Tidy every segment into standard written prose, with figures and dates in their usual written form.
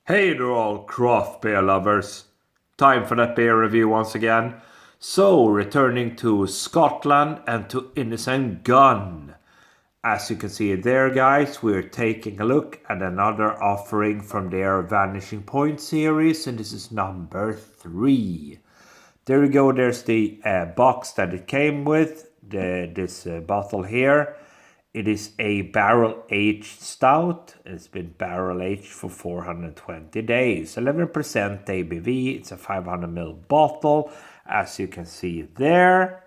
Hey there all craft beer lovers. Time for that beer review once again. So, returning to Scotland and to Innis and Gunn. As you can see there guys, we're taking a look at another offering from their Vanishing Point series, and this is number 3. There we go, there's the box that it came with, this bottle here. It is a barrel-aged stout. It's been barrel-aged for 420 days. 11% ABV. It's a 500ml bottle. As you can see there.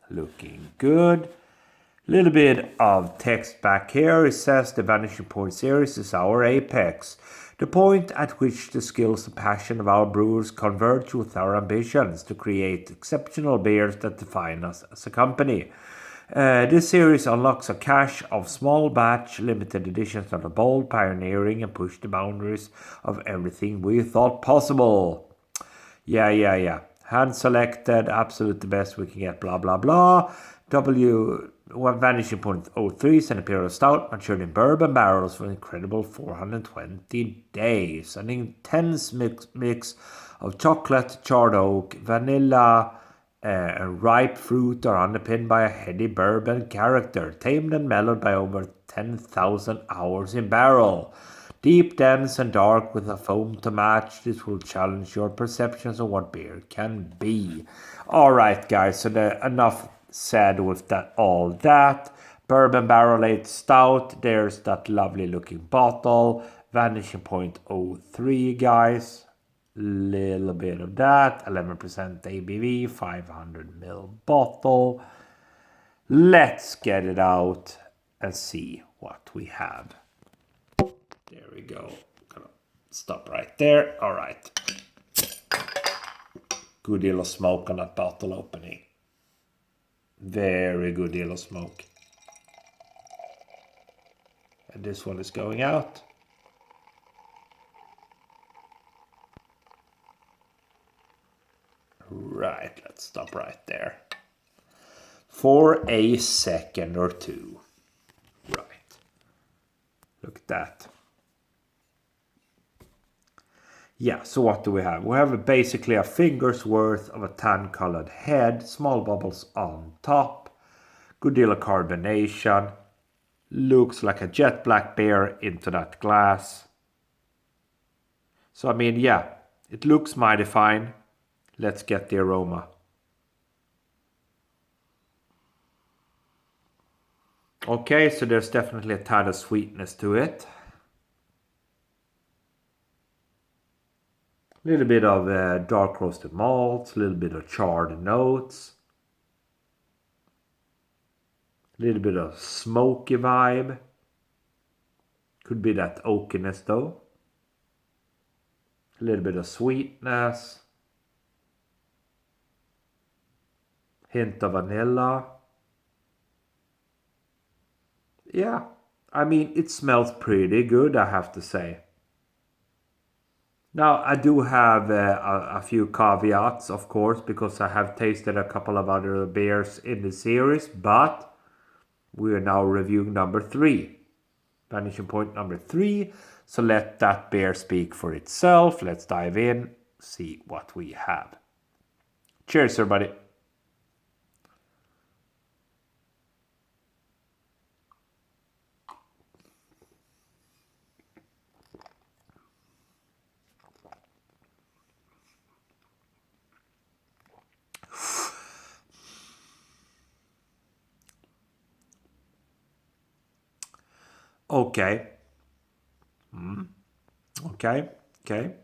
Looking good. Little bit of text back here. It says the Vanishing Point series is our apex. The point at which the skills and passion of our brewers converge with our ambitions to create exceptional beers that define us as a company. This series unlocks a cache of small batch limited editions that are bold, pioneering, and push the boundaries of everything we thought possible. Yeah. Hand selected, absolutely best we can get, blah blah blah. One Vanishing Point 03 is an Imperial Stout matured in bourbon barrels for an incredible 420 days. An intense mix of chocolate, charred oak, vanilla, and ripe fruit are underpinned by a heady bourbon character, tamed and mellowed by over 10,000 hours in barrel. Deep, dense, and dark with a foam to match, this will challenge your perceptions of what beer can be. Alright guys, so enough said with all that. Bourbon barrel-aged stout, there's that lovely looking bottle. Vanishing Point 03 guys. Little bit of that, 11% ABV, 500ml bottle. Let's get it out and see what we have. There we go. Gonna stop right there. All right. Good deal of smoke on that bottle opening. Very good deal of smoke. And this one is going out. Right, let's stop right there. For a second or two. Right. Look at that. Yeah, so what do we have? We have basically a finger's worth of a tan-colored head, small bubbles on top, good deal of carbonation, looks like a jet black beer into that glass. So I mean, yeah, it looks mighty fine. Let's get the aroma. Okay, so there's definitely a tad of sweetness to it. A little bit of dark roasted malts, a little bit of charred notes. A little bit of smoky vibe. Could be that oakiness though. A little bit of sweetness. Hint of vanilla. Yeah, I mean, it smells pretty good, I have to say. Now, I do have a few caveats, of course, because I have tasted a couple of other beers in the series, but we are now reviewing number 3. Vanishing Point number 3. So let that beer speak for itself. Let's dive in, see what we have. Cheers, everybody. Okay. Okay.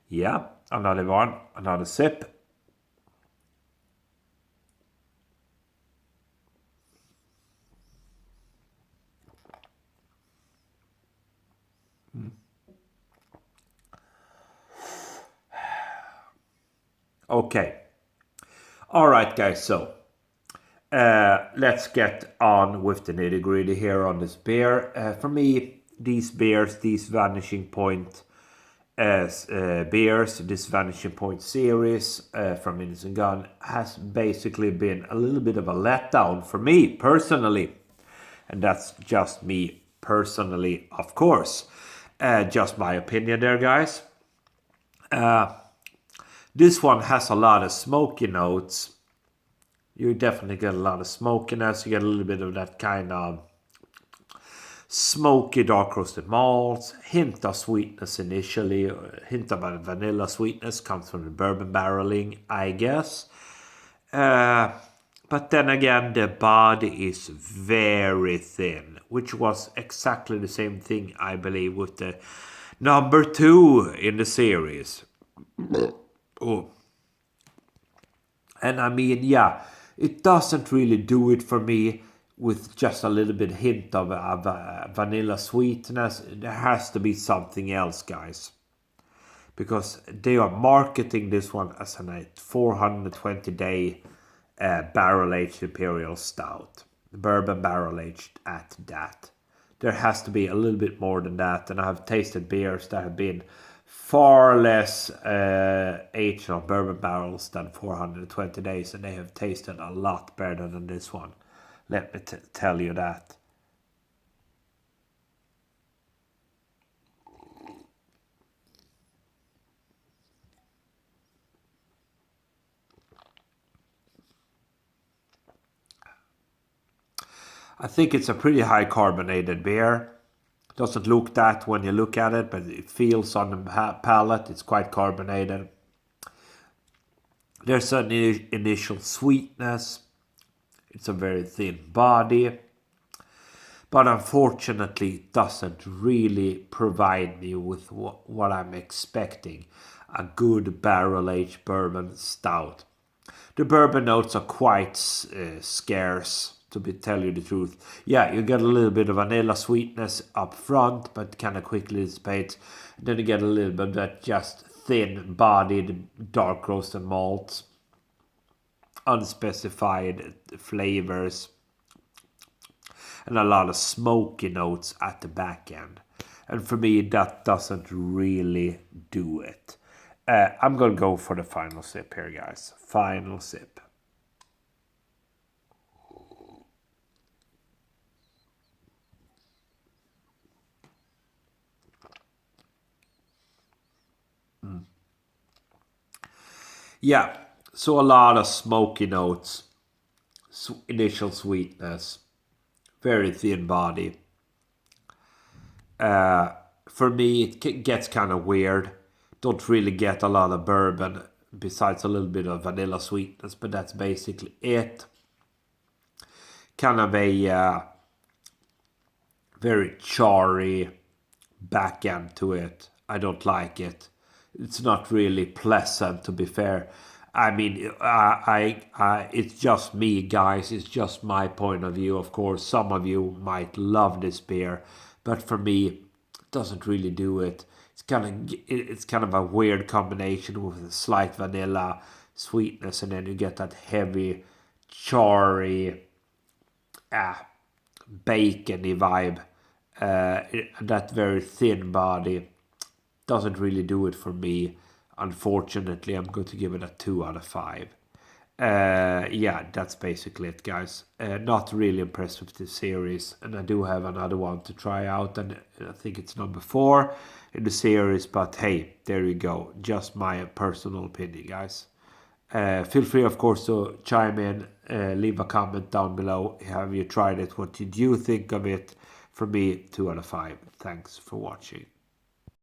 Yeah, another one, another sip. Okay. All right, guys. So let's get on with the nitty gritty here on this beer. For me, these beers, these Vanishing Point beers, this Vanishing Point series from Innis and Gunn has basically been a little bit of a letdown for me personally. And that's just me personally, of course. Just my opinion there, guys. This one has a lot of smoky notes. You definitely get a lot of smokiness. You get a little bit of that kind of smoky dark roasted malts, hint of sweetness initially, hint of a vanilla sweetness comes from the bourbon barreling, I guess. But then again, the body is very thin, which was exactly the same thing, I believe, with the number 2 in the series. Oh. And I mean, yeah, it doesn't really do it for me with just a little bit hint of vanilla sweetness. There has to be something else, guys. Because they are marketing this one as a 420-day barrel-aged Imperial Stout. Bourbon barrel-aged at that. There has to be a little bit more than that. And I have tasted beers that have been far less aged on bourbon barrels than 420 days. And they have tasted a lot better than this one. Let me tell you that. I think it's a pretty high carbonated beer. Doesn't look that when you look at it, but it feels on the palate. It's quite carbonated. There's an initial sweetness. It's a very thin body. But unfortunately, it doesn't really provide me with what I'm expecting. A good barrel-aged bourbon stout. The bourbon notes are quite scarce, to tell you the truth. Yeah, you get a little bit of vanilla sweetness up front, but kind of quickly dissipates. Then you get a little bit of that just thin-bodied dark roasted malts. Unspecified flavors. And a lot of smoky notes at the back end. And for me, that doesn't really do it. I'm going to go for the final sip here, guys. Final sip. Yeah, so a lot of smoky notes. Initial sweetness. Very thin body. For me, it gets kind of weird. Don't really get a lot of bourbon besides a little bit of vanilla sweetness, but that's basically it. Kind of a very charry back end to it. I don't like it. It's not really pleasant, to be fair. I mean, it's just me, guys. It's just my point of view. Of course, some of you might love this beer, but for me, it doesn't really do it. It's kind of a weird combination with a slight vanilla sweetness, and then you get that heavy, charry, bacony vibe. That very thin body doesn't really do it for me. Unfortunately, I'm going to give it a 2 out of 5. Yeah, that's basically it, guys. Not really impressed with this series, and I do have another one to try out, and I think it's number 4 in the series, but hey, there you go. Just my personal opinion, guys. Feel free, of course, to chime in, leave a comment down below. Have you tried it? What did you think of it? For me, 2 out of 5. Thanks for watching.